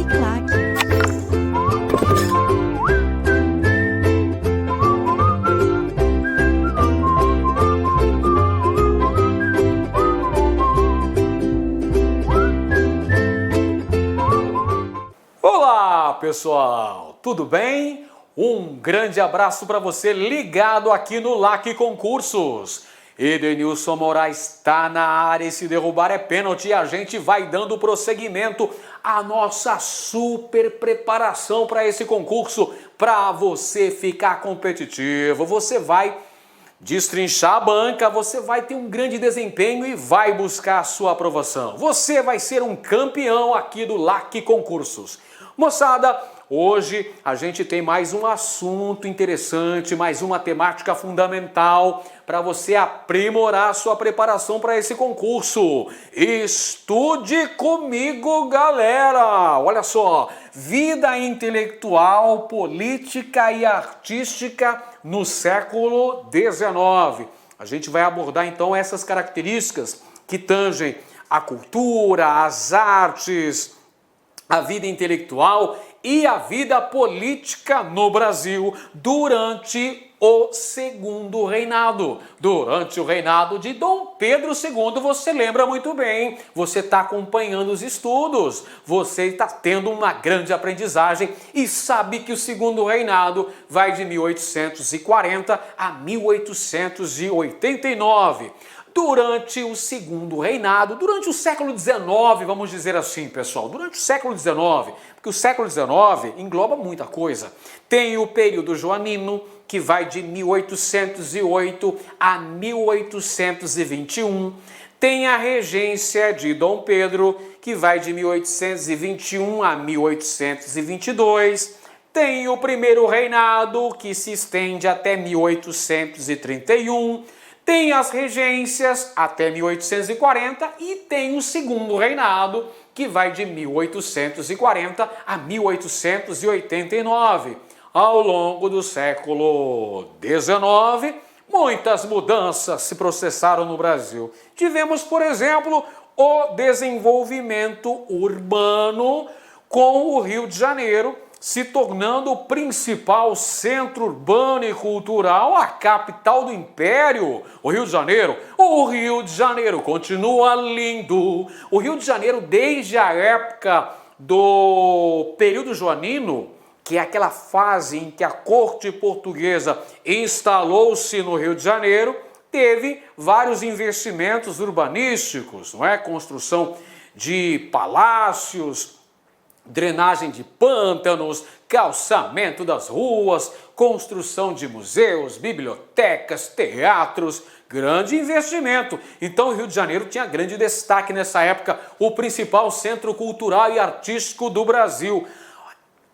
Uniclac. Olá, pessoal, tudo bem? Um grande abraço para você ligado aqui no LAC Concursos. Edenilson Moraes está na área e se derrubar é pênalti e a gente vai dando prosseguimento à nossa super preparação para esse concurso, para você ficar competitivo. Você vai destrinchar a banca, você vai ter um grande desempenho e vai buscar a sua aprovação. Você vai ser um campeão aqui do LAC Concursos. Moçada, hoje a gente tem mais um assunto interessante, mais uma temática fundamental para você aprimorar a sua preparação para esse concurso. Estude comigo, galera! Olha só, vida intelectual, política e artística no século XIX. A gente vai abordar então essas características que tangem a cultura, as artes, a vida intelectual e a vida política no Brasil durante o Segundo Reinado. Durante o reinado de Dom Pedro II, você lembra muito bem, você está acompanhando os estudos, você está tendo uma grande aprendizagem e sabe que o Segundo Reinado vai de 1840 a 1889. Durante o Segundo Reinado, durante o século XIX, vamos dizer assim, pessoal, durante o século XIX, porque o século XIX engloba muita coisa. Tem o período joanino, que vai de 1808 a 1821. Tem a regência de Dom Pedro, que vai de 1821 a 1822. Tem o primeiro reinado, que se estende até 1831. Tem as regências até 1840 e tem o segundo reinado, que vai de 1840 a 1889. Ao longo do século XIX, muitas mudanças se processaram no Brasil. Tivemos, por exemplo, o desenvolvimento urbano com o Rio de Janeiro, se tornando o principal centro urbano e cultural, a capital do Império, o Rio de Janeiro. O Rio de Janeiro continua lindo. O Rio de Janeiro, desde a época do período joanino, que é aquela fase em que a corte portuguesa instalou-se no Rio de Janeiro, teve vários investimentos urbanísticos, não é? Construção de palácios, drenagem de pântanos, calçamento das ruas, construção de museus, bibliotecas, teatros, grande investimento. Então o Rio de Janeiro tinha grande destaque nessa época, o principal centro cultural e artístico do Brasil.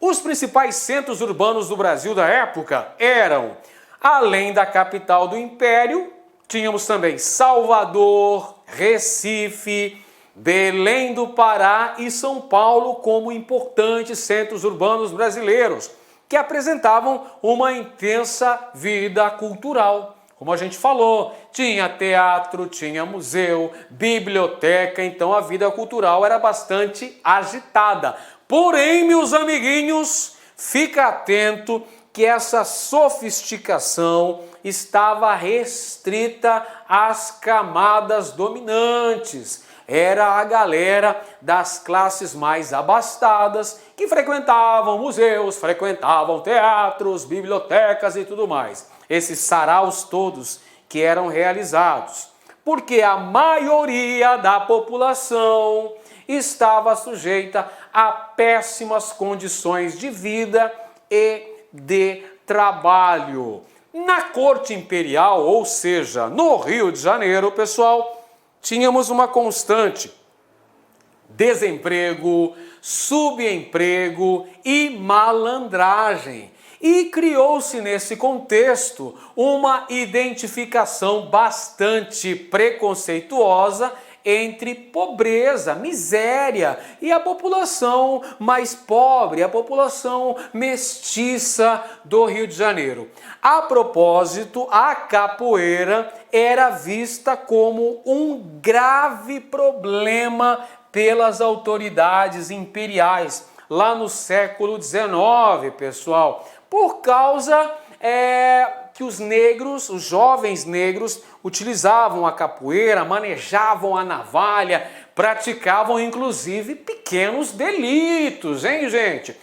Os principais centros urbanos do Brasil da época eram, além da capital do Império, tínhamos também Salvador, Recife, Belém do Pará e São Paulo como importantes centros urbanos brasileiros, que apresentavam uma intensa vida cultural. Como a gente falou, tinha teatro, tinha museu, biblioteca, então a vida cultural era bastante agitada. Porém, meus amiguinhos, fica atento que essa sofisticação estava restrita às camadas dominantes. Era a galera das classes mais abastadas que frequentavam museus, frequentavam teatros, bibliotecas e tudo mais. Esses saraus todos que eram realizados. Porque a maioria da população estava sujeita a péssimas condições de vida e de trabalho. Na corte imperial, ou seja, no Rio de Janeiro, pessoal, tínhamos uma constante: desemprego, subemprego e malandragem. E criou-se nesse contexto uma identificação bastante preconceituosa entre pobreza, miséria e a população mais pobre, a população mestiça do Rio de Janeiro. A propósito, a capoeira era vista como um grave problema pelas autoridades imperiais. lá no século XIX, pessoal, por causa que os negros, os jovens negros, utilizavam a capoeira, manejavam a navalha, praticavam inclusive pequenos delitos, hein, gente?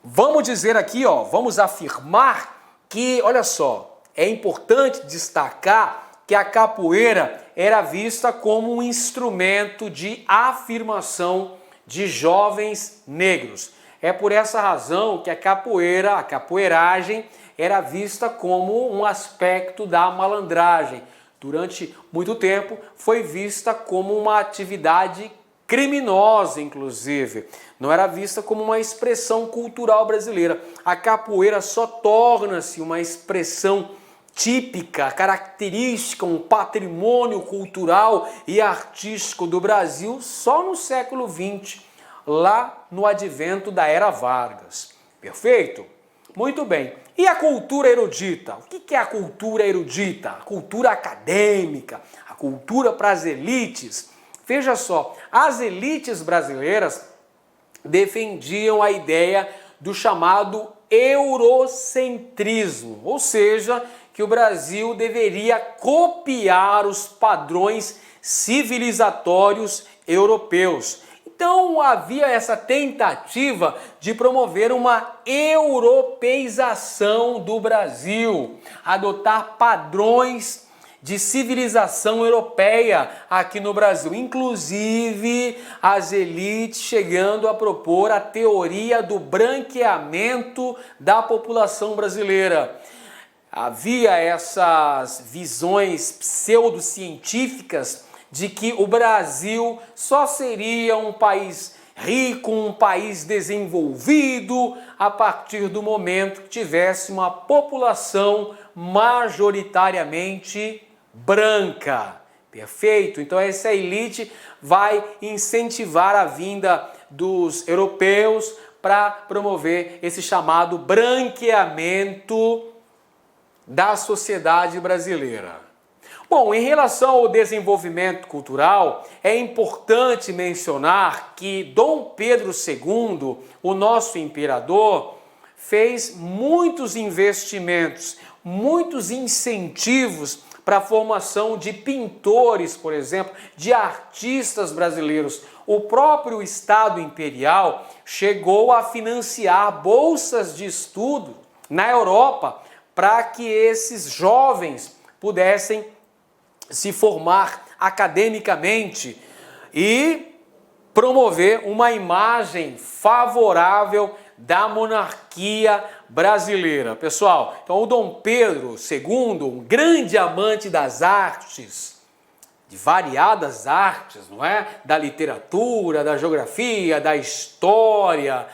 Vamos dizer aqui, ó, vamos afirmar que, olha só, é importante destacar que a capoeira era vista como um instrumento de afirmação de jovens negros. É por essa razão que a capoeiragem, era vista como um aspecto da malandragem. Durante muito tempo foi vista como uma atividade criminosa, inclusive. Não era vista como uma expressão cultural brasileira. A capoeira só torna-se uma expressão típica, característica, um patrimônio cultural e artístico do Brasil só no século XX, lá no advento da Era Vargas. Perfeito? Muito bem. E a cultura erudita? O que é a cultura erudita? A cultura acadêmica, a cultura para as elites. Veja só, as elites brasileiras defendiam a ideia do chamado eurocentrismo, ou seja, que o Brasil deveria copiar os padrões civilizatórios europeus. Então havia essa tentativa de promover uma europeização do Brasil, adotar padrões de civilização europeia aqui no Brasil, inclusive as elites chegando a propor a teoria do branqueamento da população brasileira. Havia essas visões pseudocientíficas de que o Brasil só seria um país rico, um país desenvolvido, a partir do momento que tivesse uma população majoritariamente branca. Perfeito? Então essa elite vai incentivar a vinda dos europeus para promover esse chamado branqueamento da sociedade brasileira. Bom, em relação ao desenvolvimento cultural, é importante mencionar que Dom Pedro II, o nosso imperador, fez muitos investimentos, muitos incentivos para a formação de pintores, por exemplo, de artistas brasileiros. O próprio Estado Imperial chegou a financiar bolsas de estudo na Europa para que esses jovens pudessem se formar academicamente e promover uma imagem favorável da monarquia brasileira. Pessoal, então o Dom Pedro II, um grande amante das artes, de variadas artes, não é? Da literatura, da geografia, da história,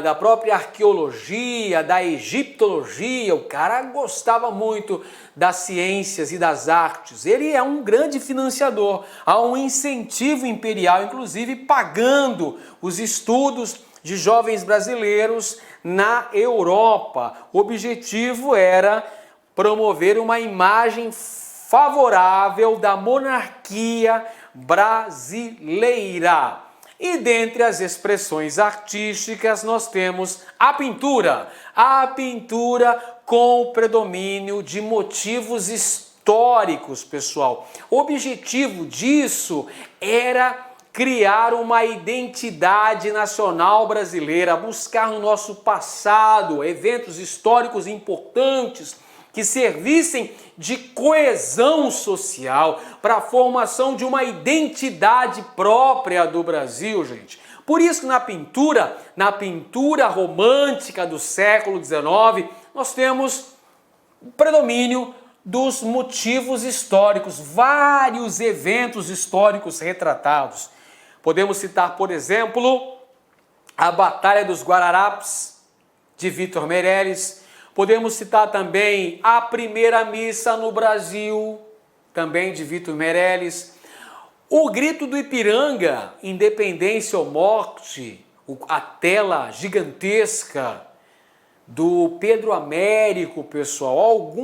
da própria arqueologia, da egiptologia. O cara gostava muito das ciências e das artes. Ele é um grande financiador. Há um incentivo imperial, inclusive, pagando os estudos de jovens brasileiros na Europa. O objetivo era promover uma imagem favorável da monarquia brasileira. E dentre as expressões artísticas nós temos a pintura com o predomínio de motivos históricos, pessoal. O objetivo disso era criar uma identidade nacional brasileira, buscar no nosso passado eventos históricos importantes que servissem de coesão social para a formação de uma identidade própria do Brasil, gente. Por isso que na pintura romântica do século XIX, nós temos o predomínio dos motivos históricos, vários eventos históricos retratados. Podemos citar, por exemplo, a Batalha dos Guararapes, de Vítor Meirelles. Podemos citar também a primeira missa no Brasil, também de Vítor Meirelles. O Grito do Ipiranga, Independência ou Morte, a tela gigantesca do Pedro Américo, pessoal.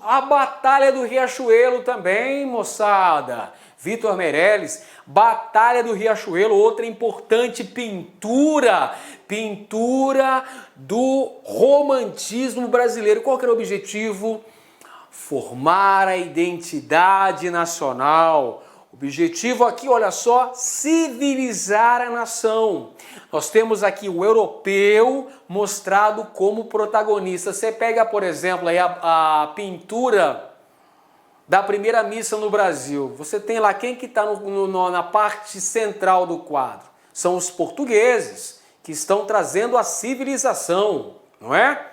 A Batalha do Riachuelo também, moçada. Vítor Meirelles, Batalha do Riachuelo, outra importante pintura pintura do romantismo brasileiro. Qual que era o objetivo? Formar a identidade nacional. Objetivo aqui, olha só, civilizar a nação. Nós temos aqui o europeu mostrado como protagonista. Você pega, por exemplo, aí a pintura da primeira missa no Brasil. Você tem lá quem que está na parte central do quadro? São os portugueses, que estão trazendo a civilização, não é?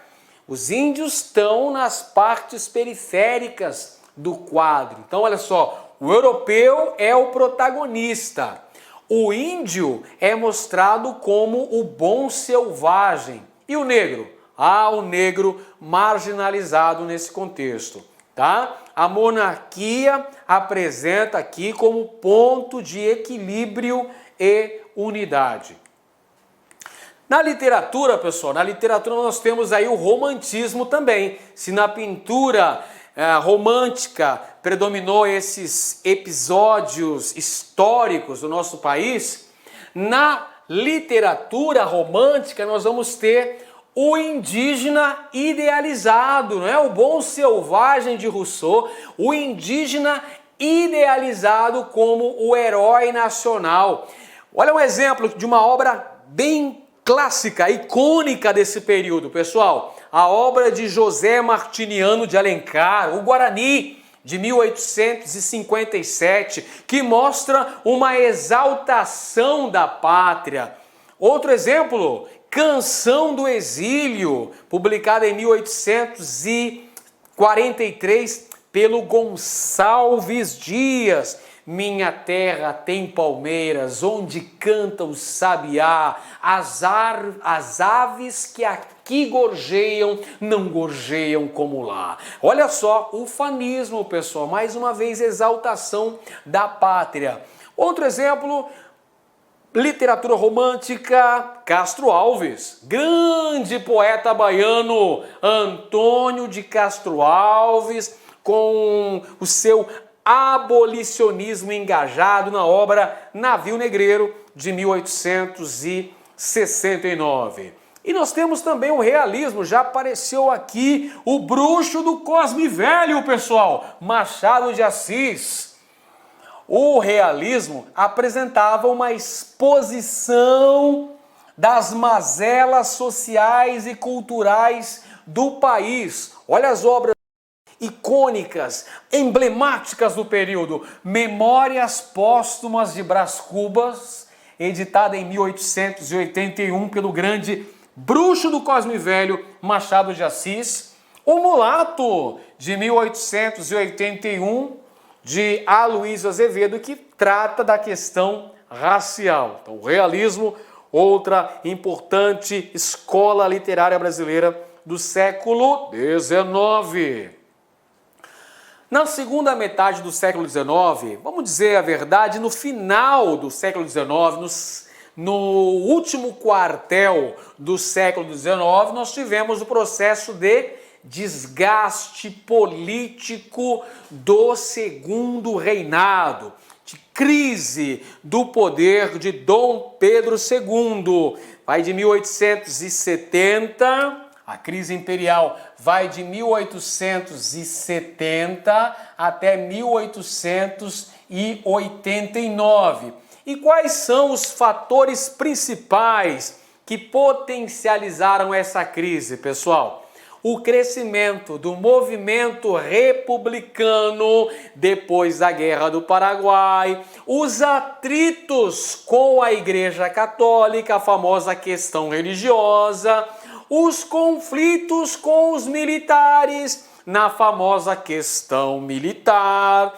Os índios estão nas partes periféricas do quadro. Então, olha só, o europeu é o protagonista. O índio é mostrado como o bom selvagem. E o negro? O negro marginalizado nesse contexto, tá? A monarquia apresenta aqui como ponto de equilíbrio e unidade. Na literatura, pessoal, na literatura nós temos aí o romantismo também. Se na pintura romântica predominou esses episódios históricos do nosso país, na literatura romântica nós vamos ter o indígena idealizado, não é? O bom selvagem de Rousseau, o indígena idealizado como o herói nacional. Olha um exemplo de uma obra bem clássica, icônica desse período, pessoal. A obra de José Martiniano de Alencar, o Guarani, de 1857, que mostra uma exaltação da pátria. Outro exemplo, Canção do Exílio, publicada em 1843 pelo Gonçalves Dias. Minha terra tem palmeiras, onde canta o sabiá, as aves que aqui gorjeiam, não gorjeiam como lá. Olha só, ufanismo, pessoal, mais uma vez exaltação da pátria. Outro exemplo, literatura romântica, Castro Alves, grande poeta baiano, Antônio de Castro Alves, com o seu abolicionismo engajado na obra Navio Negreiro, de 1869. E nós temos também o realismo, já apareceu aqui o Bruxo do Cosme Velho, pessoal, Machado de Assis. O realismo apresentava uma exposição das mazelas sociais e culturais do país. Olha as obras icônicas, emblemáticas do período. Memórias Póstumas de Brás Cubas, editada em 1881 pelo grande Bruxo do Cosme Velho, Machado de Assis. O Mulato, de 1881, de Aloysio Azevedo, que trata da questão racial. Então, o realismo, outra importante escola literária brasileira do século XIX. Na segunda metade do século XIX, vamos dizer a verdade, no final do século XIX, no último quartel do século XIX, nós tivemos o processo de desgaste político do Segundo Reinado, de crise do poder de Dom Pedro II. Vai de 1870... A crise imperial vai de 1870 até 1889. E quais são os fatores principais que potencializaram essa crise, pessoal? O crescimento do movimento republicano depois da Guerra do Paraguai, os atritos com a Igreja Católica, a famosa questão religiosa, os conflitos com os militares, na famosa questão militar,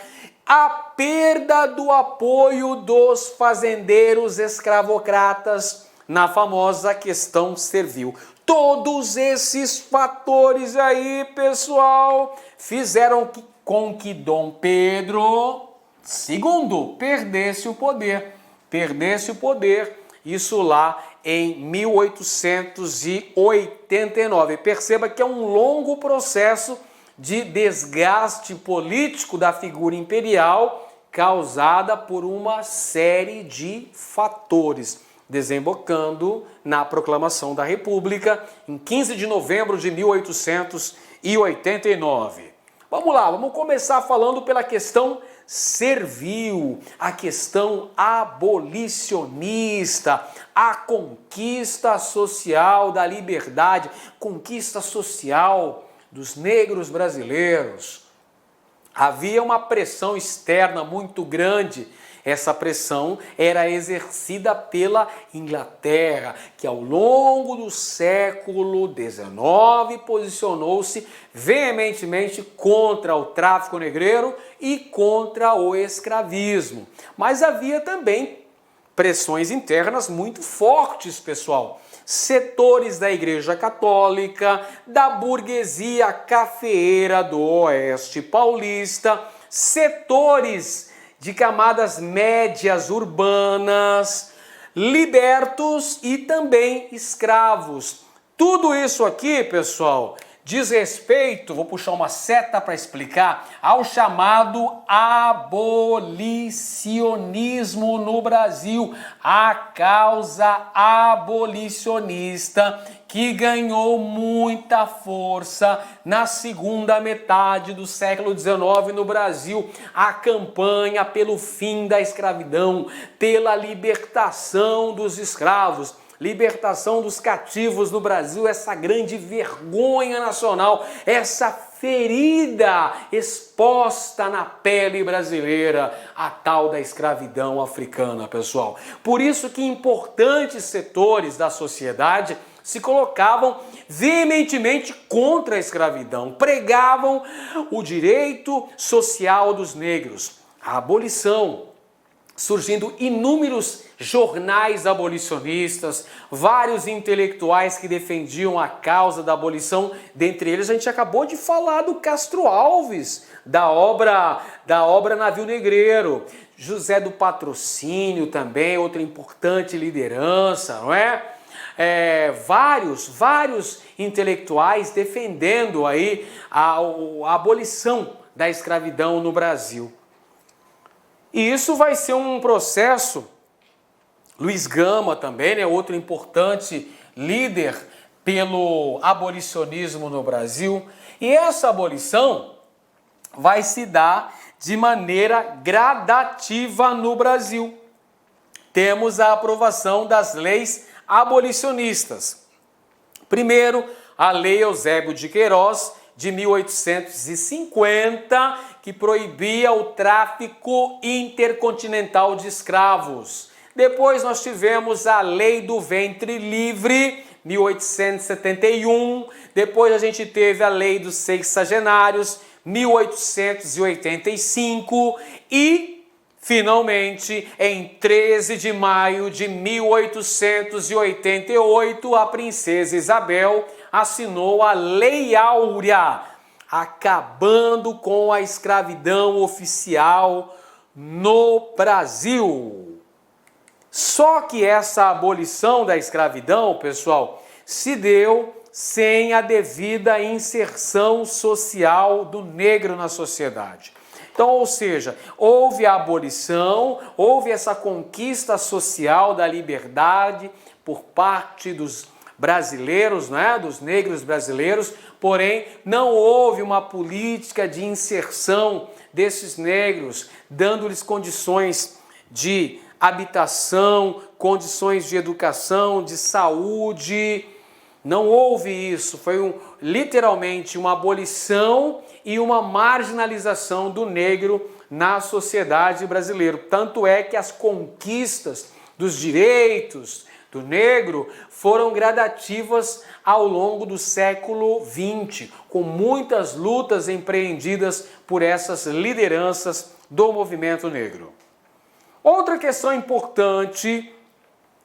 a perda do apoio dos fazendeiros escravocratas, na famosa questão servil. Todos esses fatores aí, pessoal, fizeram com que Dom Pedro II perdesse o poder. Isso lá em 1889. Perceba que é um longo processo de desgaste político da figura imperial causada por uma série de fatores. desembocando na proclamação da República em 15 de novembro de 1889. Vamos lá, vamos começar falando pela questão servil, a questão abolicionista, a conquista social da liberdade, conquista social dos negros brasileiros. Havia uma pressão externa muito grande. Essa pressão era exercida pela Inglaterra, que ao longo do século XIX posicionou-se veementemente contra o tráfico negreiro e contra o escravismo. Mas havia também pressões internas muito fortes, pessoal. Setores da Igreja Católica, da burguesia cafeeira do Oeste Paulista, setores de camadas médias urbanas, libertos e também escravos. Tudo isso aqui, pessoal, diz respeito, vou puxar uma seta para explicar, ao chamado abolicionismo no Brasil, a causa abolicionista que ganhou muita força na segunda metade do século XIX no Brasil. A campanha pelo fim da escravidão, pela libertação dos escravos, libertação dos cativos no Brasil, essa grande vergonha nacional, essa ferida exposta na pele brasileira, a tal da escravidão africana, pessoal. Por isso que importantes setores da sociedade se colocavam veementemente contra a escravidão, pregavam o direito social dos negros, a abolição, surgindo inúmeros jornais abolicionistas, vários intelectuais que defendiam a causa da abolição. Dentre eles a gente acabou de falar do Castro Alves, da obra Navio Negreiro, José do Patrocínio também, outra importante liderança, não é? Vários intelectuais defendendo aí a abolição da escravidão no Brasil. E isso vai ser um processo. Luiz Gama também, né, outro importante líder pelo abolicionismo no Brasil. E essa abolição vai se dar de maneira gradativa no Brasil. Temos a aprovação das leis abolicionistas. Primeiro, a Lei Eusébio de Queiroz, de 1850, que proibia o tráfico intercontinental de escravos. Depois nós tivemos a Lei do Ventre Livre, 1871. Depois a gente teve a Lei dos Sexagenários, 1885. E, finalmente, em 13 de maio de 1888, a princesa Isabel assinou a Lei Áurea, acabando com a escravidão oficial no Brasil. Só que essa abolição da escravidão, pessoal, se deu sem a devida inserção social do negro na sociedade. Então, ou seja, houve a abolição, houve essa conquista social da liberdade por parte dos brasileiros, né, dos negros brasileiros, porém não houve uma política de inserção desses negros, dando-lhes condições de habitação, condições de educação, de saúde. Não houve isso, foi literalmente uma abolição e uma marginalização do negro na sociedade brasileira. Tanto é que as conquistas dos direitos do negro foram gradativas ao longo do século XX, com muitas lutas empreendidas por essas lideranças do movimento negro. Outra questão importante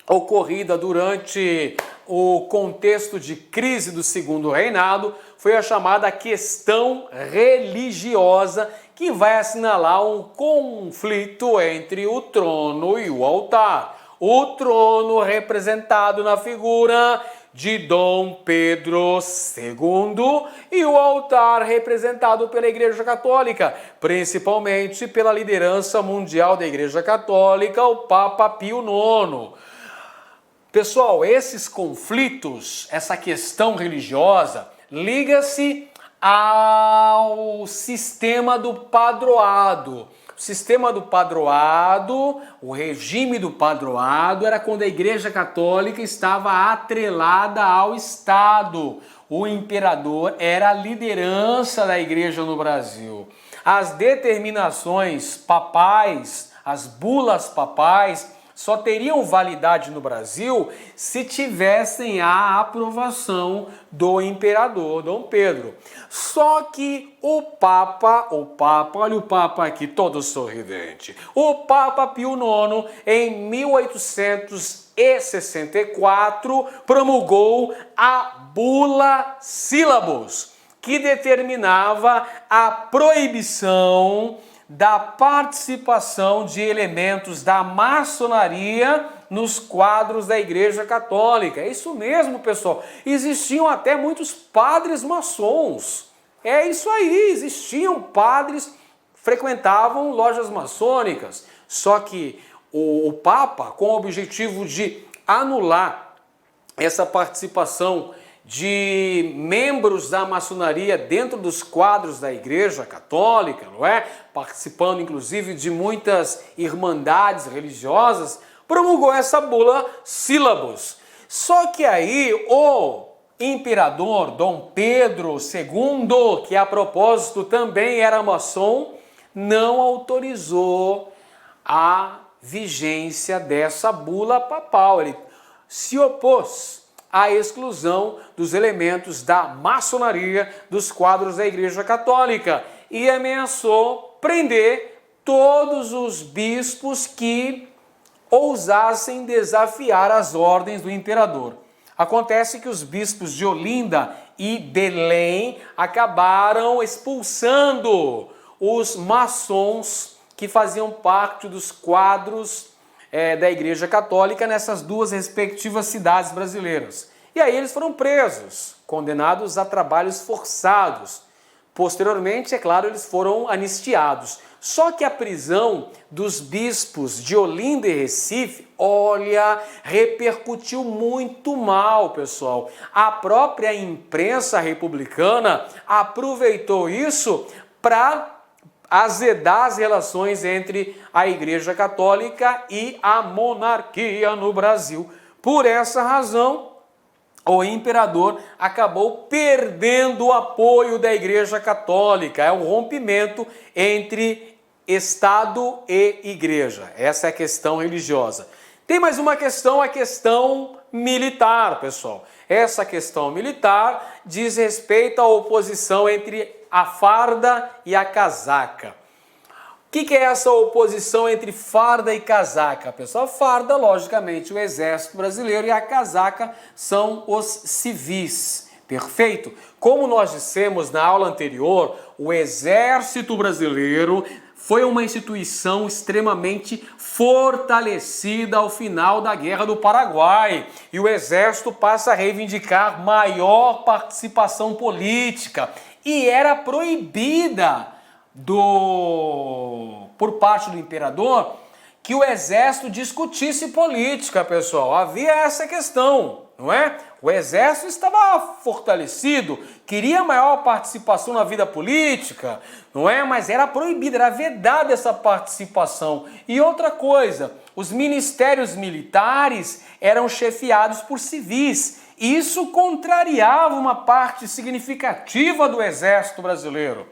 ocorrida durante o contexto de crise do Segundo Reinado foi a chamada questão religiosa, que vai assinalar um conflito entre o trono e o altar. O trono representado na figura de Dom Pedro II e o altar representado pela Igreja Católica, principalmente pela liderança mundial da Igreja Católica, o Papa Pio IX. Pessoal, esses conflitos, essa questão religiosa, liga-se ao sistema do padroado. O sistema do padroado, o regime do padroado, era quando a Igreja Católica estava atrelada ao Estado. O imperador era a liderança da Igreja no Brasil. As determinações papais, as bulas papais, só teriam validade no Brasil se tivessem a aprovação do imperador Dom Pedro. Só que o Papa, olha o Papa aqui todo sorridente, o Papa Pio IX, em 1864, promulgou a Bula Syllabus, que determinava a proibição da participação de elementos da maçonaria nos quadros da Igreja Católica. É isso mesmo, pessoal. Existiam até muitos padres maçons. É isso aí, existiam padres, frequentavam lojas maçônicas. Só que o Papa, com o objetivo de anular essa participação de membros da maçonaria dentro dos quadros da Igreja Católica, não é? Participando inclusive de muitas irmandades religiosas, promulgou essa bula Syllabus. Só que aí o imperador Dom Pedro II, que a propósito também era maçom, não autorizou a vigência dessa bula papal. Ele se opôs à exclusão dos elementos da maçonaria dos quadros da Igreja Católica e ameaçou prender todos os bispos que ousassem desafiar as ordens do imperador. Acontece que os bispos de Olinda e Belém acabaram expulsando os maçons que faziam parte dos quadros da Igreja Católica nessas duas respectivas cidades brasileiras. E aí eles foram presos, condenados a trabalhos forçados. Posteriormente, é claro, eles foram anistiados. Só que a prisão dos bispos de Olinda e Recife, olha, repercutiu muito mal, pessoal. A própria imprensa republicana aproveitou isso para azedar as relações entre a Igreja Católica e a monarquia no Brasil. Por essa razão, o imperador acabou perdendo o apoio da Igreja Católica. É um rompimento entre Estado e Igreja. Essa é a questão religiosa. Tem mais uma questão, a questão militar, pessoal. Essa questão militar diz respeito à oposição entre a farda e a casaca. O que é essa oposição entre farda e casaca, pessoal? A farda, logicamente, o exército brasileiro, e a casaca são os civis. Perfeito? Como nós dissemos na aula anterior, o exército brasileiro foi uma instituição extremamente fortalecida ao final da Guerra do Paraguai. E o Exército passa a reivindicar maior participação política. E era proibida por parte do imperador que o Exército discutisse política, pessoal. Havia essa questão, não é? O Exército estava fortalecido, queria maior participação na vida política, não é? Mas era proibida, era vedada essa participação. E outra coisa, os ministérios militares eram chefiados por civis. Isso contrariava uma parte significativa do Exército brasileiro,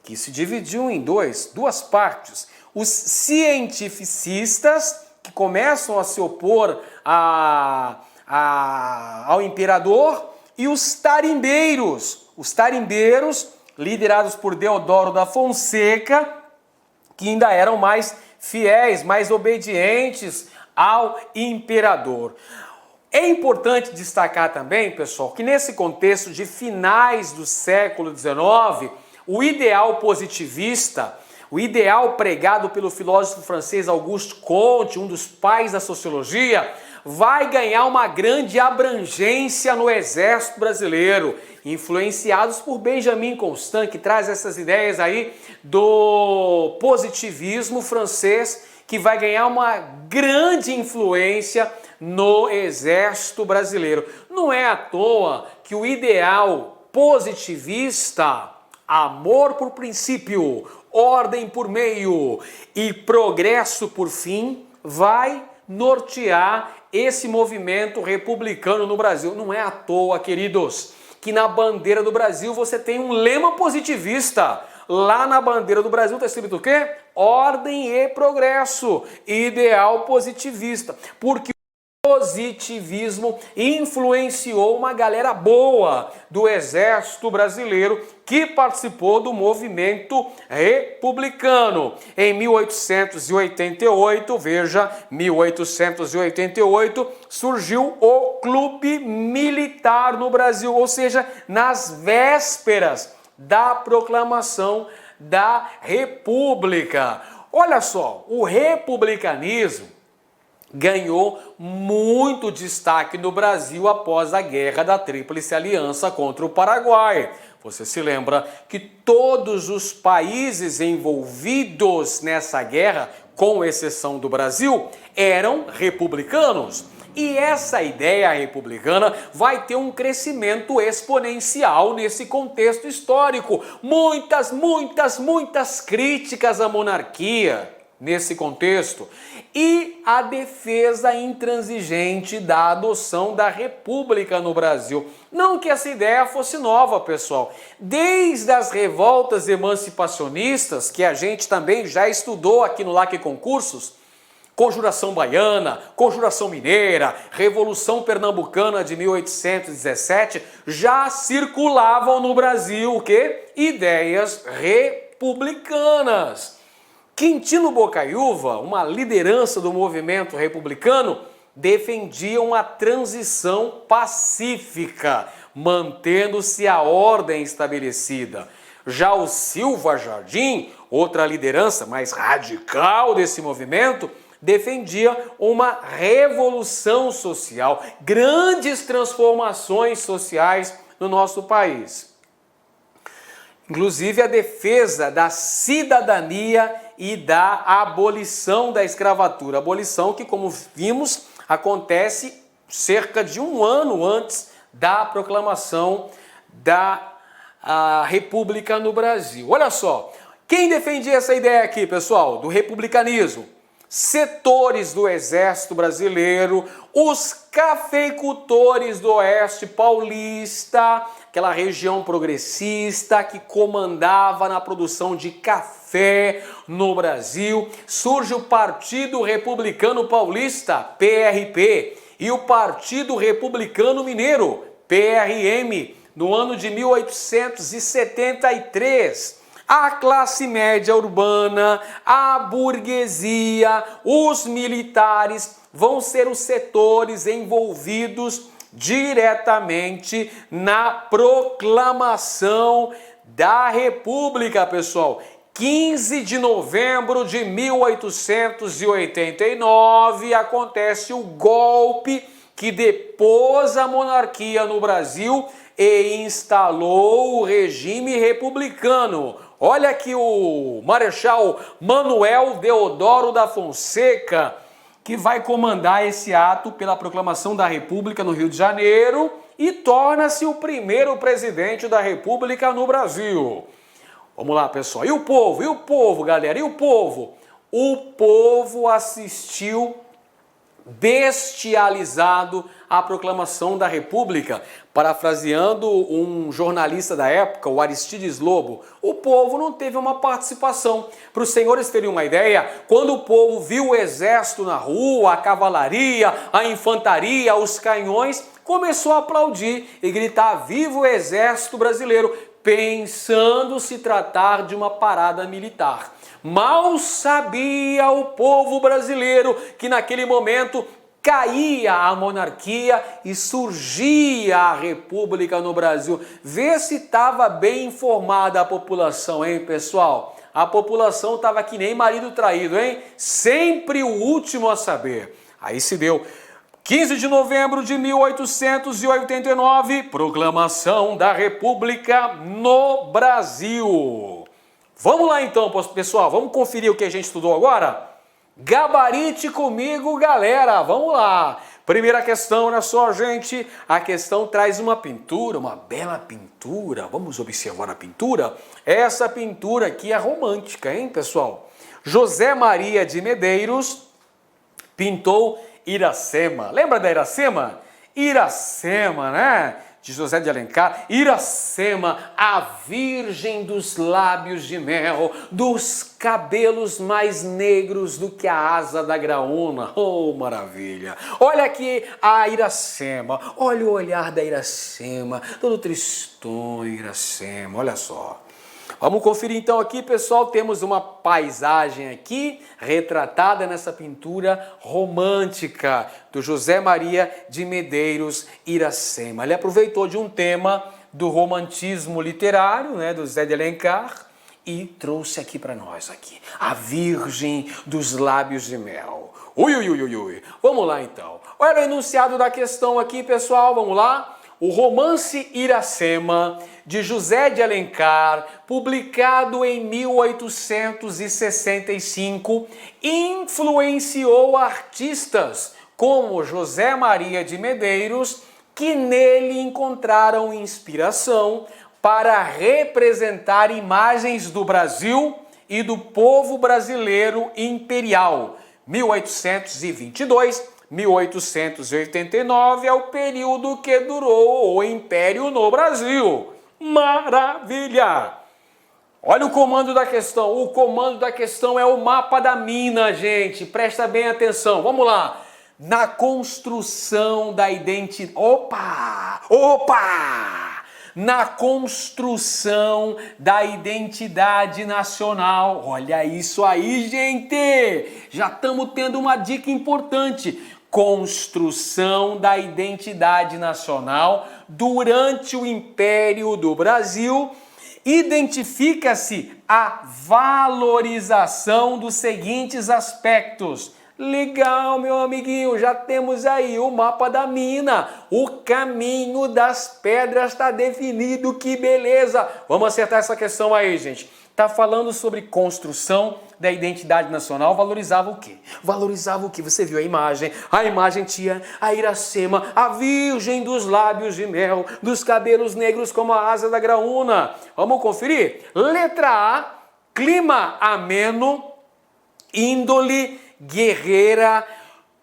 que se dividiu em duas partes. Os cientificistas, que começam a se opor ao imperador, e os tarimbeiros. Os tarimbeiros, liderados por Deodoro da Fonseca, que ainda eram mais fiéis, mais obedientes ao imperador. É importante destacar também, pessoal, que nesse contexto de finais do século XIX, o ideal positivista, o ideal pregado pelo filósofo francês Auguste Comte, um dos pais da sociologia, vai ganhar uma grande abrangência no exército brasileiro, influenciados por Benjamin Constant, que traz essas ideias aí do positivismo francês, que vai ganhar uma grande influência no exército brasileiro. Não é à toa que o ideal positivista, amor por princípio, ordem por meio e progresso por fim, vai nortear esse movimento republicano no Brasil. Não é à toa, queridos, que na bandeira do Brasil você tem um lema positivista. Lá na bandeira do Brasil está escrito o quê? Ordem e progresso, ideal positivista. Porque positivismo influenciou uma galera boa do exército brasileiro que participou do movimento republicano. Em 1888, veja, 1888, surgiu o Clube Militar no Brasil, ou seja, nas vésperas da proclamação da República. Olha só, o republicanismo ganhou muito destaque no Brasil após a Guerra da Tríplice Aliança contra o Paraguai. Você se lembra que todos os países envolvidos nessa guerra, com exceção do Brasil, eram republicanos. E essa ideia republicana vai ter um crescimento exponencial nesse contexto histórico. Muitas críticas à monarquia nesse contexto e a defesa intransigente da adoção da república no Brasil. Não que essa ideia fosse nova, pessoal. Desde as revoltas emancipacionistas, que a gente também já estudou aqui no LAC Concursos, Conjuração Baiana, Conjuração Mineira, Revolução Pernambucana de 1817, já circulavam no Brasil o quê? Ideias republicanas. Quintino Bocaiúva, uma liderança do movimento republicano, defendia uma transição pacífica, mantendo-se a ordem estabelecida. Já o Silva Jardim, outra liderança mais radical desse movimento, defendia uma revolução social, grandes transformações sociais no nosso país. Inclusive a defesa da cidadania e da abolição da escravatura. Abolição que, como vimos, acontece cerca de um ano antes da proclamação da República no Brasil. Olha só, quem defendia essa ideia aqui, pessoal, do republicanismo? Setores do Exército Brasileiro, os cafeicultores do Oeste Paulista, aquela região progressista que comandava na produção de café no Brasil. Surge o Partido Republicano Paulista, PRP, e o Partido Republicano Mineiro, PRM, no ano de 1873. A classe média urbana, a burguesia, os militares vão ser os setores envolvidos diretamente na proclamação da República, pessoal. 15 de novembro de 1889 acontece o golpe que depôs a monarquia no Brasil e instalou o regime republicano. Olha aqui o Marechal Manuel Deodoro da Fonseca, que vai comandar esse ato pela proclamação da República no Rio de Janeiro e torna-se o primeiro presidente da República no Brasil. Vamos lá, pessoal. E o povo, galera? E o povo? O povo assistiu bestializado à proclamação da República. Parafraseando um jornalista da época, o Aristides Lobo, o povo não teve uma participação. Para os senhores terem uma ideia, quando o povo viu o exército na rua, a cavalaria, a infantaria, os canhões, começou a aplaudir e gritar "Viva o Exército Brasileiro", pensando se tratar de uma parada militar. Mal sabia o povo brasileiro que naquele momento caía a monarquia e surgia a república no Brasil. Vê se estava bem informada a população, hein, pessoal? A população estava que nem marido traído, hein? Sempre o último a saber. Aí se deu 15 de novembro de 1889, proclamação da República no Brasil. Vamos lá então, pessoal, vamos conferir o que a gente estudou agora? Gabarite comigo, galera. Vamos lá. Primeira questão, olha só, gente. A questão traz uma pintura, uma bela pintura. Vamos observar a pintura? Essa pintura aqui é romântica, hein, pessoal? José Maria de Medeiros pintou Iracema. Lembra da Iracema? Iracema, né? De José de Alencar. Iracema, a virgem dos lábios de mel, dos cabelos mais negros do que a asa da graúna. Oh, maravilha! Olha aqui a Iracema, olha o olhar da Iracema, todo tristonho, Iracema, olha só. Vamos conferir então aqui, pessoal, temos uma paisagem aqui retratada nessa pintura romântica do José Maria de Medeiros, Iracema. Ele aproveitou de um tema do romantismo literário, né, do José de Alencar, e trouxe aqui para nós aqui, a Virgem dos Lábios de Mel. Ui, ui, ui, ui, ui. Vamos lá então. Olha o enunciado da questão aqui, pessoal, vamos lá. O romance Iracema, de José de Alencar, publicado em 1865, influenciou artistas como José Maria de Medeiros, que nele encontraram inspiração para representar imagens do Brasil e do povo brasileiro imperial. 1822-1889 é o período que durou o Império no Brasil. Maravilha! Olha o comando da questão. O comando da questão é o mapa da mina, gente. Presta bem atenção. Vamos lá. Na construção da identidade... Opa! Na construção da identidade nacional. Olha isso aí, gente! Já estamos tendo uma dica importante. Construção da identidade nacional durante o Império do Brasil. Identifica-se a valorização dos seguintes aspectos. Legal, meu amiguinho, já temos aí o mapa da mina, o caminho das pedras está definido, que beleza! Vamos acertar essa questão aí, gente. Está falando sobre construção da identidade nacional, valorizava o quê? Valorizava o quê? Você viu a imagem tinha a Iracema, a virgem dos lábios de mel, dos cabelos negros como a asa da graúna. Vamos conferir? Letra A, clima ameno, índole guerreira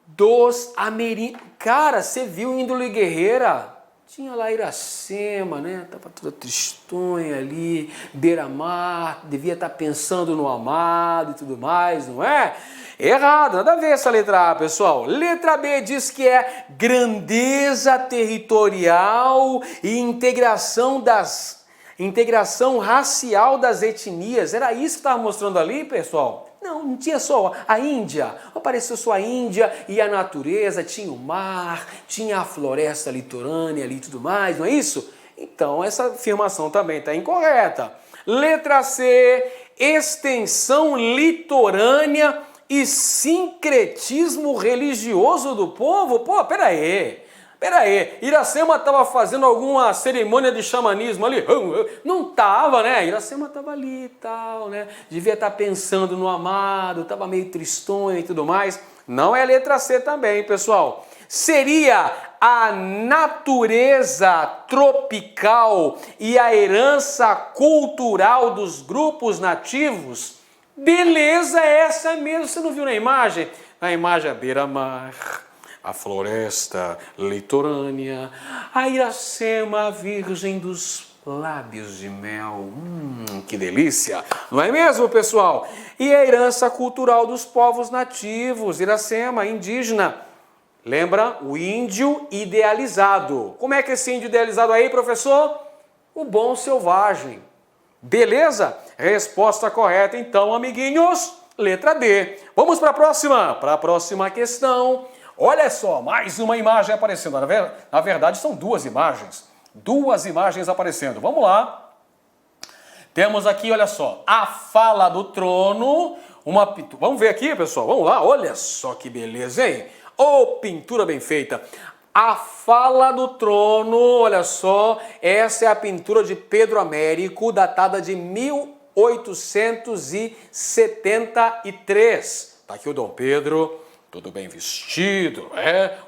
dos ameríndios. Cara, você viu índole guerreira? Tinha lá Iracema, né? Tava toda tristonha ali, beira-mar, devia estar pensando no amado e tudo mais, não é? Errado, nada a ver essa letra A, pessoal. Letra B diz que é grandeza territorial e integração racial das etnias. Era isso que estava mostrando ali, pessoal? Não tinha só a Índia, apareceu só a Índia e a natureza, tinha o mar, tinha a floresta litorânea ali e tudo mais, não é isso? Então essa afirmação também está incorreta. Letra C, extensão litorânea e sincretismo religioso do povo? Pô, peraí, Iracema estava fazendo alguma cerimônia de xamanismo ali? Não estava, né? Iracema estava ali e tal, né? Devia estar pensando no amado, estava meio tristonha e tudo mais. Não é letra C também, pessoal. Seria a natureza tropical e a herança cultural dos grupos nativos? Beleza, essa mesmo. Você não viu na imagem? Na imagem a beira-mar, a floresta litorânea, a Iracema, a virgem dos lábios de mel. Que delícia! Não é mesmo, pessoal? E a herança cultural dos povos nativos, Iracema, indígena. Lembra? O índio idealizado. Como é que é esse índio idealizado aí, professor? O bom selvagem. Beleza? Resposta correta, então, amiguinhos. Letra D. Vamos para a próxima questão. Olha só, mais uma imagem aparecendo. Na verdade, são duas imagens. Duas imagens aparecendo. Vamos lá. Temos aqui, olha só, a fala do trono. Vamos ver aqui, pessoal. Vamos lá. Olha só que beleza, hein? Oh, pintura bem feita. A fala do trono, olha só. Essa é a pintura de Pedro Américo, datada de 1873. Tá aqui o Dom Pedro, tudo bem vestido,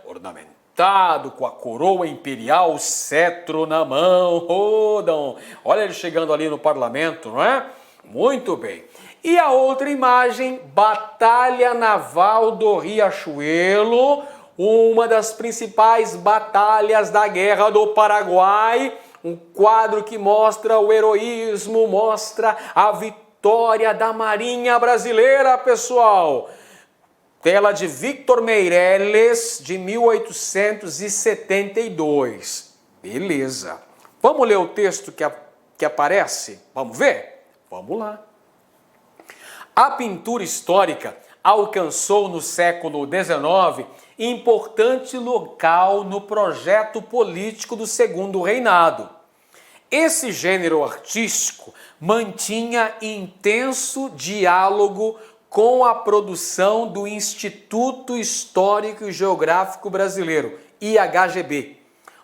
ornamentado, com a coroa imperial, o cetro na mão. Oh, Dom, olha ele chegando ali no parlamento, não é? Muito bem. E a outra imagem, Batalha Naval do Riachuelo, uma das principais batalhas da Guerra do Paraguai, um quadro que mostra o heroísmo, mostra a vitória da Marinha Brasileira, pessoal. Tela de Victor Meirelles, de 1872. Beleza. Vamos ler o texto que aparece? Vamos ver? Vamos lá. A pintura histórica alcançou no século XIX importante local no projeto político do Segundo Reinado. Esse gênero artístico mantinha intenso diálogo com a produção do Instituto Histórico e Geográfico Brasileiro, IHGB.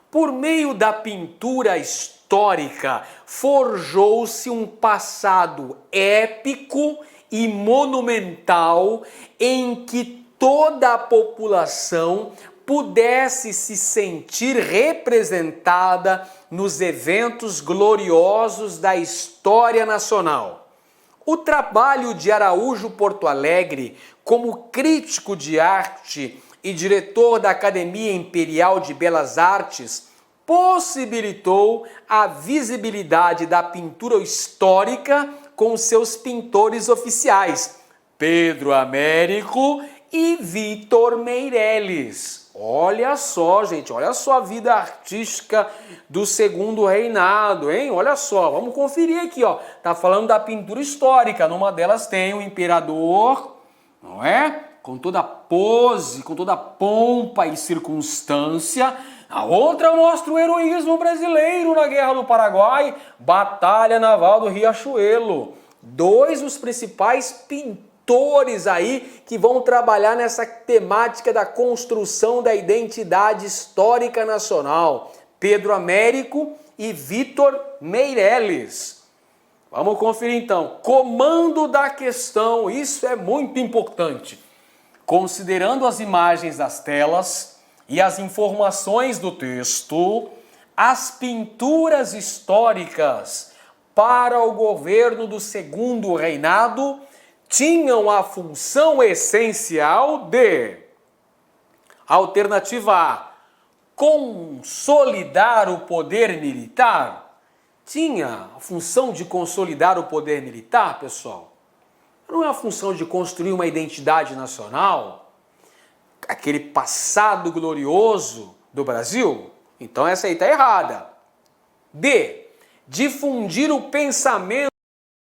Por meio da pintura histórica, forjou-se um passado épico e monumental em que toda a população pudesse se sentir representada nos eventos gloriosos da história nacional. O trabalho de Araújo Porto Alegre, como crítico de arte e diretor da Academia Imperial de Belas Artes, possibilitou a visibilidade da pintura histórica com seus pintores oficiais, Pedro Américo e Victor Meirelles. Olha só, gente, olha só a vida artística do Segundo Reinado, hein? Olha só, vamos conferir aqui, ó. Tá falando da pintura histórica, numa delas tem o imperador, não é? Com toda a pose, com toda a pompa e circunstância. A outra mostra o heroísmo brasileiro na Guerra do Paraguai, Batalha Naval do Riachuelo. Dois dos principais pintores aí que vão trabalhar nessa temática da construção da identidade histórica nacional. Pedro Américo e Victor Meirelles. Vamos conferir então. Comando da questão, isso é muito importante. Considerando as imagens das telas e as informações do texto, as pinturas históricas para o governo do Segundo Reinado tinham a função essencial de: alternativa A, consolidar o poder militar. Tinha a função de consolidar o poder militar, pessoal? Não é a função de construir uma identidade nacional? Aquele passado glorioso do Brasil? Então essa aí está errada. B, difundir o pensamento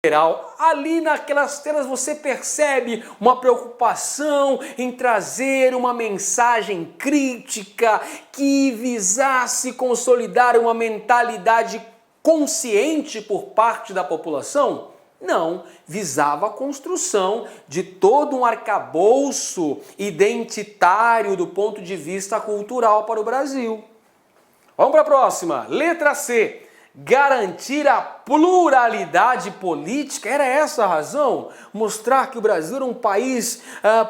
geral. Ali naquelas telas você percebe uma preocupação em trazer uma mensagem crítica que visasse consolidar uma mentalidade consciente por parte da população? Não, visava a construção de todo um arcabouço identitário do ponto de vista cultural para o Brasil. Vamos para a próxima. Letra C. Garantir a pluralidade política. Era essa a razão? Mostrar que o Brasil era um país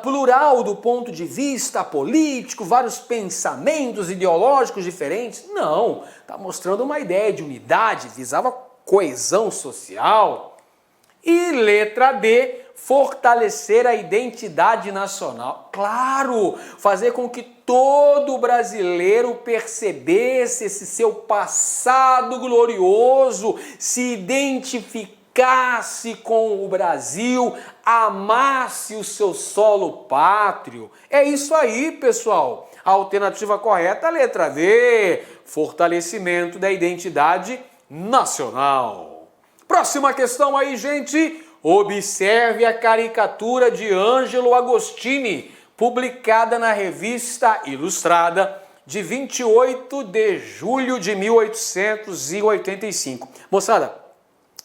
plural do ponto de vista político, vários pensamentos ideológicos diferentes? Não, está mostrando uma ideia de unidade, visava coesão social. E letra D, fortalecer a identidade nacional. Claro, fazer com que todo brasileiro percebesse esse seu passado glorioso, se identificasse com o Brasil, amasse o seu solo pátrio. É isso aí, pessoal. A alternativa correta é a letra D, fortalecimento da identidade nacional. Próxima questão aí, gente. Observe a caricatura de Ângelo Agostini, publicada na Revista Ilustrada, de 28 de julho de 1885. Moçada,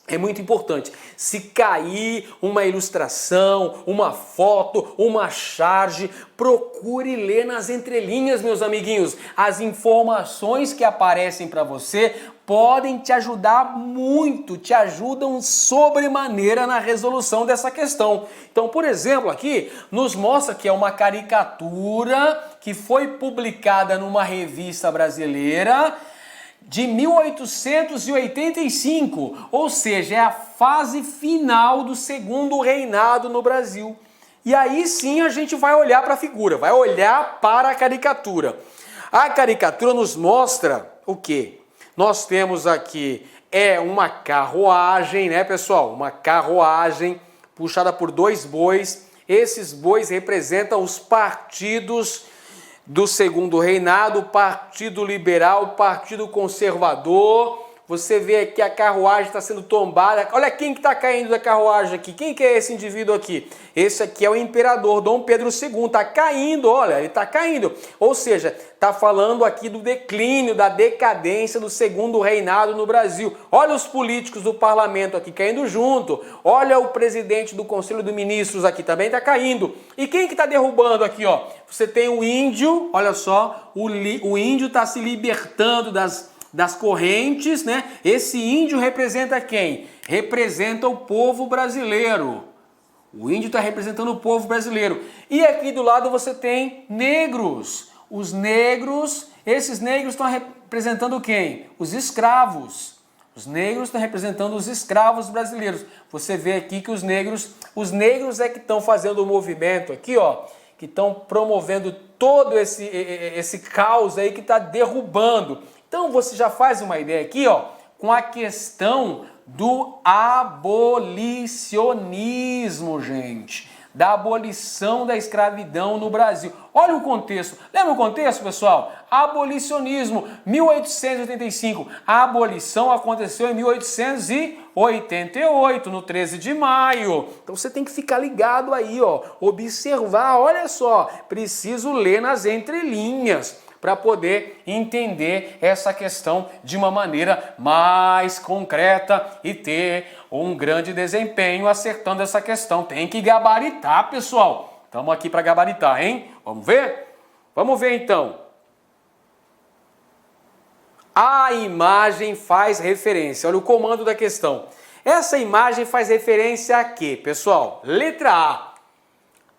É muito importante. Se cair uma ilustração, uma foto, uma charge, procure ler nas entrelinhas, meus amiguinhos. As informações que aparecem para você podem te ajudar muito, te ajudam sobremaneira na resolução dessa questão. Então, por exemplo, aqui nos mostra que é uma caricatura que foi publicada numa revista brasileira de 1885, ou seja, é a fase final do segundo reinado no Brasil. E aí sim a gente vai olhar para a figura, vai olhar para a caricatura. A caricatura nos mostra o quê? Nós temos aqui uma carruagem, né, pessoal? Uma carruagem puxada por dois bois. Esses bois representam os partidos do segundo reinado, o Partido Liberal, o Partido Conservador. Você vê aqui a carruagem está sendo tombada. Olha quem que está caindo da carruagem aqui. Quem que é esse indivíduo aqui? Esse aqui é o imperador Dom Pedro II. Está caindo, olha, ele está caindo. Ou seja, está falando aqui do declínio, da decadência do segundo reinado no Brasil. Olha os políticos do parlamento aqui caindo junto. Olha o presidente do Conselho de Ministros aqui também está caindo. E quem que está derrubando aqui, ó? Você tem o índio, olha só, o índio está se libertando das correntes, né? Esse índio representa quem? Representa o povo brasileiro. O índio está representando o povo brasileiro. E aqui do lado você tem negros. Os negros, esses negros estão representando quem? Os escravos. Os negros estão representando os escravos brasileiros. Você vê aqui que os negros é que estão fazendo o movimento aqui, ó, que estão promovendo todo esse caos aí que está derrubando. Então você já faz uma ideia aqui, ó, com a questão do abolicionismo, gente. Da abolição da escravidão no Brasil. Olha o contexto. Lembra o contexto, pessoal? Abolicionismo, 1885. A abolição aconteceu em 1888, no 13 de maio. Então você tem que ficar ligado aí, ó. Observar, olha só. Preciso ler nas entrelinhas para poder entender essa questão de uma maneira mais concreta e ter um grande desempenho acertando essa questão. Tem que gabaritar, pessoal. Estamos aqui para gabaritar, hein? Vamos ver? Vamos ver então. A imagem faz referência. Olha o comando da questão. Essa imagem faz referência a quê, pessoal? Letra A.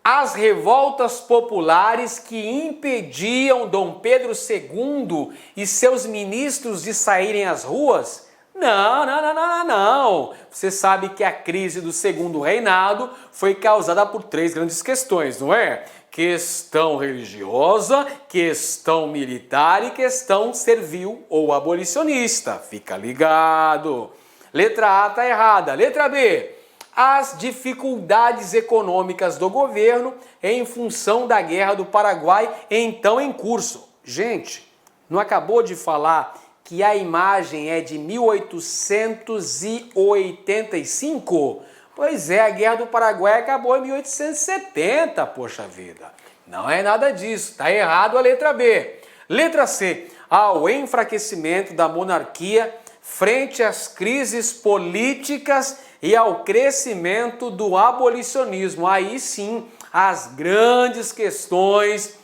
As revoltas populares que impediam Dom Pedro II e seus ministros de saírem às ruas? Não. Você sabe que a crise do segundo reinado foi causada por três grandes questões, não é? Questão religiosa, questão militar e questão servil ou abolicionista. Fica ligado. Letra A está errada. Letra B. As dificuldades econômicas do governo em função da Guerra do Paraguai, então em curso. Gente, não acabou de falar que a imagem é de 1885? Pois é, a Guerra do Paraguai acabou em 1870, poxa vida. Não é nada disso, está errado a letra B. Letra C, ao enfraquecimento da monarquia frente às crises políticas e ao crescimento do abolicionismo. Aí sim, as grandes questões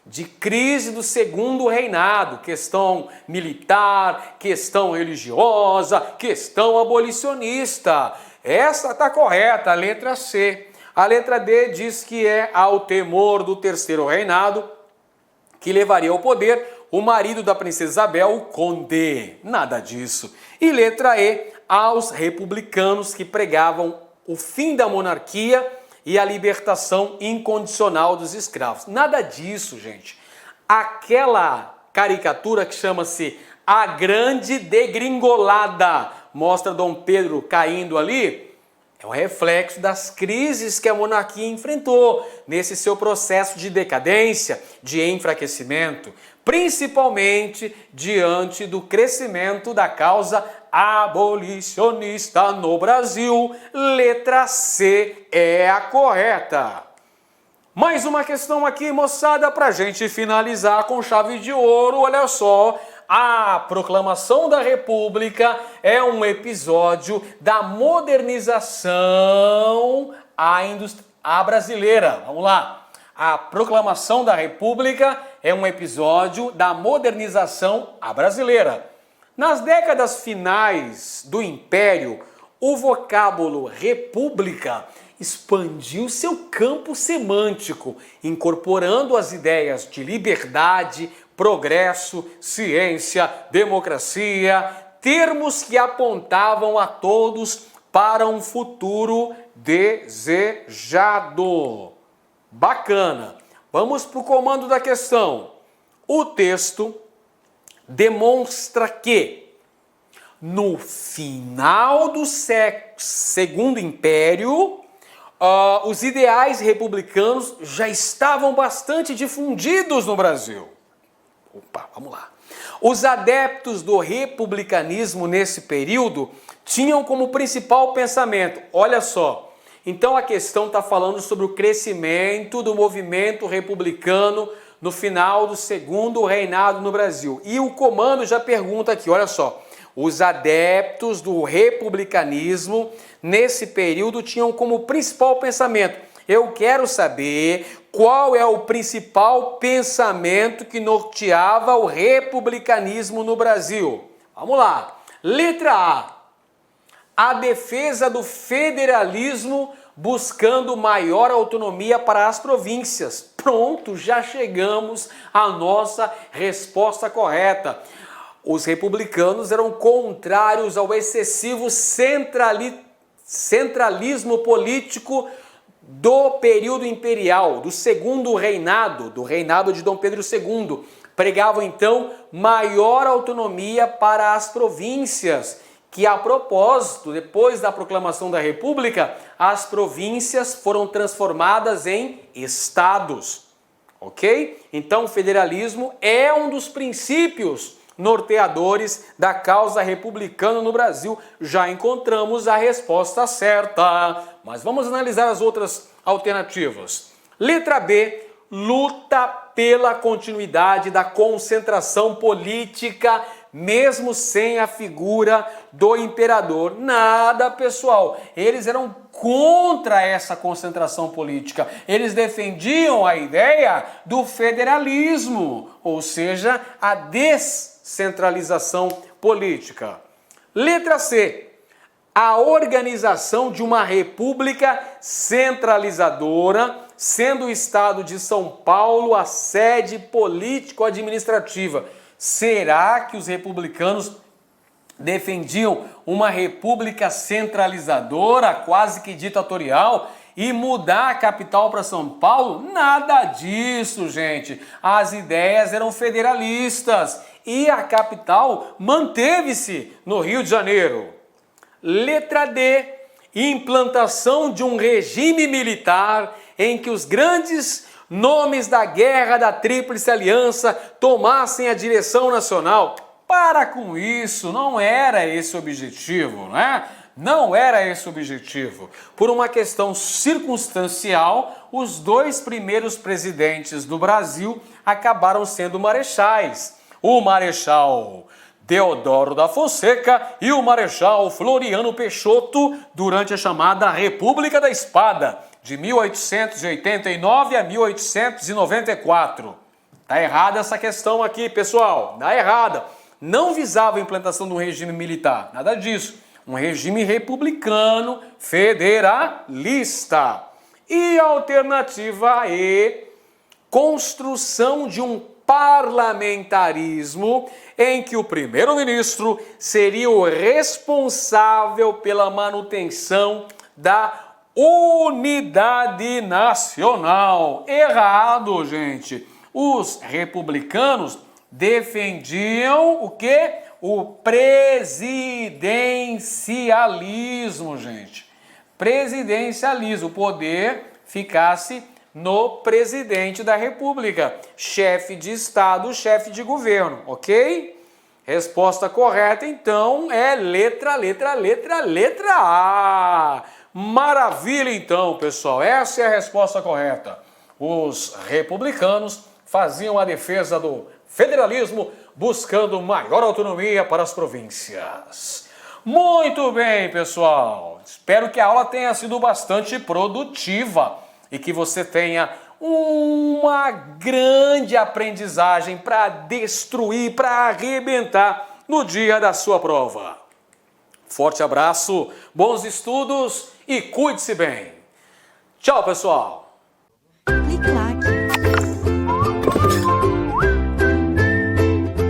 de crise do segundo reinado, questão militar, questão religiosa, questão abolicionista. Essa está correta, a letra C. A letra D diz que é ao temor do terceiro reinado que levaria ao poder o marido da princesa Isabel, o Conde. Nada disso. E letra E, aos republicanos que pregavam o fim da monarquia e a libertação incondicional dos escravos. Nada disso, gente. Aquela caricatura que chama-se A Grande Degringolada, mostra Dom Pedro caindo ali, é um reflexo das crises que a monarquia enfrentou nesse seu processo de decadência, de enfraquecimento, principalmente diante do crescimento da causa abolicionista no Brasil. Letra C é a correta. Mais uma questão aqui, moçada, para a gente finalizar com chave de ouro. Olha só, A Proclamação da República é um episódio da modernização à brasileira. Vamos lá. A Proclamação da República é um episódio da modernização à brasileira. Nas décadas finais do Império, o vocábulo república expandiu seu campo semântico, incorporando as ideias de liberdade, progresso, ciência, democracia, termos que apontavam a todos para um futuro desejado. Bacana. Vamos para o comando da questão. O texto demonstra que no final do Segundo Império, os ideais republicanos já estavam bastante difundidos no Brasil. Opa, vamos lá. Os adeptos do republicanismo nesse período tinham como principal pensamento, olha só, então a questão está falando sobre o crescimento do movimento republicano no final do Segundo Reinado no Brasil. E o comando já pergunta aqui, olha só, os adeptos do republicanismo nesse período tinham como principal pensamento, eu quero saber qual é o principal pensamento que norteava o republicanismo no Brasil. Vamos lá. Letra A. A defesa do federalismo buscando maior autonomia para as províncias. Pronto, já chegamos à nossa resposta correta. Os republicanos eram contrários ao excessivo centralismo político do período imperial, do Segundo Reinado, do reinado de Dom Pedro II. Pregavam, então, maior autonomia para as províncias, que, a propósito, depois da proclamação da República, as províncias foram transformadas em estados, ok? Então, o federalismo é um dos princípios norteadores da causa republicana no Brasil. Já encontramos a resposta certa, mas vamos analisar as outras alternativas. Letra B, luta pela continuidade da concentração política, mesmo sem a figura do imperador. Nada, pessoal. Eles eram contra essa concentração política. Eles defendiam a ideia do federalismo, ou seja, a descentralização política. Letra C. A organização de uma república centralizadora, sendo o estado de São Paulo a sede político-administrativa. Será que os republicanos defendiam uma república centralizadora, quase que ditatorial, e mudar a capital para São Paulo? Nada disso, gente. As ideias eram federalistas e a capital manteve-se no Rio de Janeiro. Letra D. Implantação de um regime militar em que os grandes nomes da Guerra da Tríplice Aliança tomassem a direção nacional. Para com isso, não era esse o objetivo, né? Não era esse o objetivo. Por uma questão circunstancial, os dois primeiros presidentes do Brasil acabaram sendo marechais. O Marechal Deodoro da Fonseca e o Marechal Floriano Peixoto durante a chamada República da Espada, de 1889 a 1894. Tá errada essa questão aqui, pessoal. Tá errada. Não visava a implantação de um regime militar. Nada disso. Um regime republicano federalista. E a alternativa E, construção de um parlamentarismo em que o primeiro-ministro seria o responsável pela manutenção da unidade nacional. Errado, gente. Os republicanos defendiam o quê? O presidencialismo, gente. Presidencialismo, o poder ficasse no presidente da República, chefe de Estado, chefe de governo, ok? Resposta correta, então, é letra A. Maravilha, então, pessoal. Essa é a resposta correta. Os republicanos faziam a defesa do federalismo, buscando maior autonomia para as províncias. Muito bem, pessoal. Espero que a aula tenha sido bastante produtiva e que você tenha uma grande aprendizagem para destruir, para arrebentar no dia da sua prova. Forte abraço, bons estudos e cuide-se bem. Tchau, pessoal. Clique lá